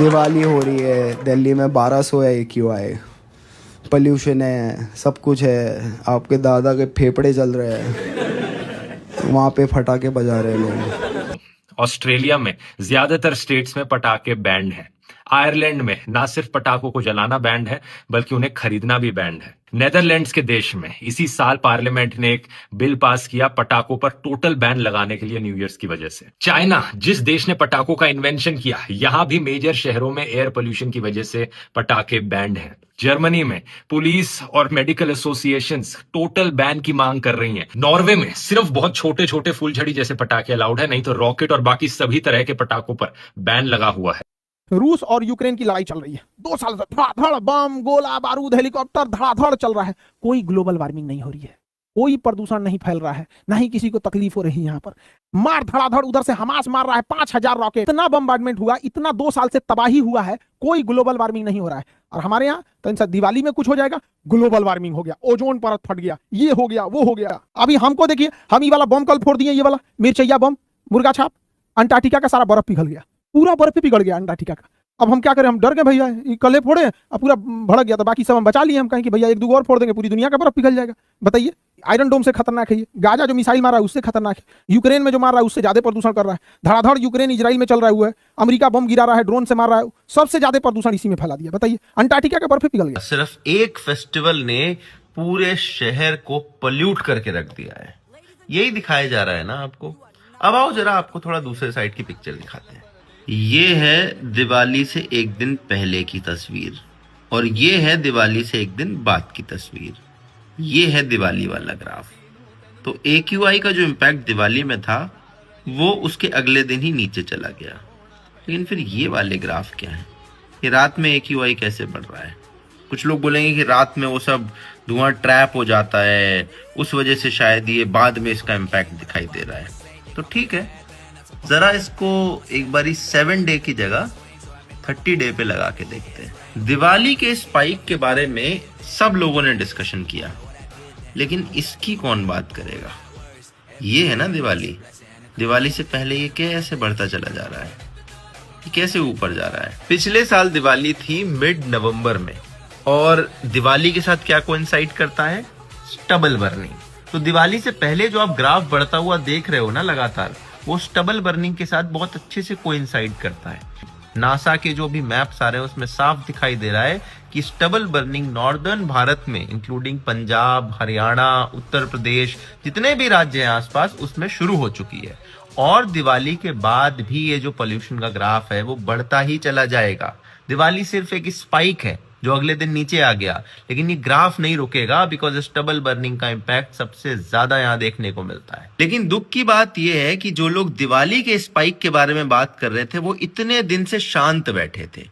दिवाली हो रही है, दिल्ली में 1200 है AQI, पोल्यूशन है, सब कुछ है, आपके दादा के फेफड़े चल रहे हैं, वहाँ पे फटाके बजा रहे हैं लोग। ऑस्ट्रेलिया में ज्यादातर स्टेट्स में पटाखे बैंड है। आयरलैंड में ना सिर्फ पटाखों को जलाना बैंड है बल्कि उन्हें खरीदना भी बैंड है। नेदरलैंड्स के देश में इसी साल पार्लियामेंट ने एक बिल पास किया पटाखों पर टोटल बैन लगाने के लिए न्यू ईयर्स की वजह से। चाइना, जिस देश ने पटाखों का इन्वेंशन किया, यहां भी मेजर शहरों में एयर पोल्यूशन की वजह से पटाखे बैंड हैं। जर्मनी में पुलिस और मेडिकल एसोसिएशंस टोटल बैन की मांग कर रही हैं। नॉर्वे में सिर्फ बहुत छोटे छोटे फुलझड़ी जैसे पटाखे अलाउड है, नहीं तो रॉकेट और बाकी सभी तरह के पटाखों पर बैन लगा हुआ है। रूस और यूक्रेन की लड़ाई चल रही है 2 साल से, धड़ाधड़ बम गोला बारूद हेलीकॉप्टर धड़ाधड़ चल रहा है। कोई ग्लोबल वार्मिंग नहीं हो रही है, कोई प्रदूषण नहीं फैल रहा है, ना ही किसी को तकलीफ हो रही है। यहाँ पर मार धड़ाधड़, उधर से हमास मार रहा है 5000 रॉकेट, इतना बम्बार्डमेंट हुआ, इतना 2 साल से तबाही हुआ है, कोई ग्लोबल वार्मिंग नहीं हो रहा है। और हमारे यहाँ तो इनसे दिवाली में कुछ हो जाएगा, ग्लोबल वार्मिंग हो गया, ओजोन परत फट गया, ये हो गया, वो हो गया। अभी हमको देखिए, हम ये वाला बम कल फोड़ दिए, ये वाला मिर्चैया बम, मुर्गा छाप, अंटार्कटिका का सारा बर्फ पिघल गया, पूरा बर्फ पिघल गया अंटार्कटिका का। अब हम क्या करें, हम डर गए भैया, कल फोड़े अब पूरा भड़क गया, तो बाकी सब हम बचा लिए। हम कहें कि भैया 1-2 और फोड़ देंगे, पूरी दुनिया का बर्फ पिघल जाएगा। बताइए, आयरन डोम से खतरनाक है ये, गाजा जो मिसाइल मारा है उससे खतरनाक है, यूक्रेन में जो मार रहा है उससे ज्यादा प्रदूषण कर रहा है। धड़ाधड़ यूक्रेन इजराइल में चल रहा हुआ है, अमेरिका बम गिरा रहा है, ड्रोन से मार रहा है, सबसे ज्यादा प्रदूषण इसी में फैला दिया। बताइए, अंटार्कटिका का बर्फ पिघल गया। सिर्फ एक फेस्टिवल ने पूरे शहर को पोल्यूट करके रख दिया है, यही दिखाया जा रहा है ना आपको। अब आओ जरा आपको थोड़ा दूसरे साइड की पिक्चर दिखाते हैं। ये है दिवाली से एक दिन पहले की तस्वीर और ये है दिवाली से एक दिन बाद की तस्वीर। ये है दिवाली वाला ग्राफ। तो AQI का जो इम्पैक्ट दिवाली में था वो उसके अगले दिन ही नीचे चला गया। लेकिन फिर ये वाले ग्राफ क्या है, ये रात में AQI कैसे बढ़ रहा है? कुछ लोग बोलेंगे कि रात में वो सब धुआं ट्रैप हो जाता है, उस वजह से शायद ये बाद में इसका इम्पैक्ट दिखाई दे रहा है। तो ठीक है, जरा इसको एक बारी 7 डे की जगह 30 डे पे लगा के देखते हैं। दिवाली के स्पाइक के बारे में सब लोगों ने डिस्कशन किया, लेकिन इसकी कौन बात करेगा? ये है ना दिवाली। दिवाली से पहले ये कैसे बढ़ता चला जा रहा है, ये कैसे ऊपर जा रहा है? पिछले साल दिवाली थी मिड नवंबर में और दिवाली के साथ क्या कोइंसाइड करता है? Stubble burning. तो दिवाली से पहले जो आप ग्राफ बढ़ता हुआ देख रहे हो ना लगातार, वो स्टबल बर्निंग के साथ बहुत अच्छे से कोइंसाइड करता है। नासा के जो भी मैप्स आ रहे हैं उसमें साफ दिखाई दे रहा है कि स्टबल बर्निंग नॉर्दर्न भारत में इंक्लूडिंग पंजाब, हरियाणा, उत्तर प्रदेश, जितने भी राज्य हैं आसपास, उसमें शुरू हो चुकी है। और दिवाली के बाद भी ये जो पोल्यूशन का ग्राफ है वो बढ़ता ही चला जाएगा। दिवाली सिर्फ एक स्पाइक है जो अगले दिन नीचे आ गया, लेकिन ये ग्राफ नहीं रुकेगा बिकॉज स्टबल बर्निंग का इम्पैक्ट सबसे ज्यादा यहाँ देखने को मिलता है। लेकिन दुख की बात यह है कि जो लोग दिवाली के स्पाइक के बारे में बात कर रहे थे वो इतने दिन से शांत बैठे थे।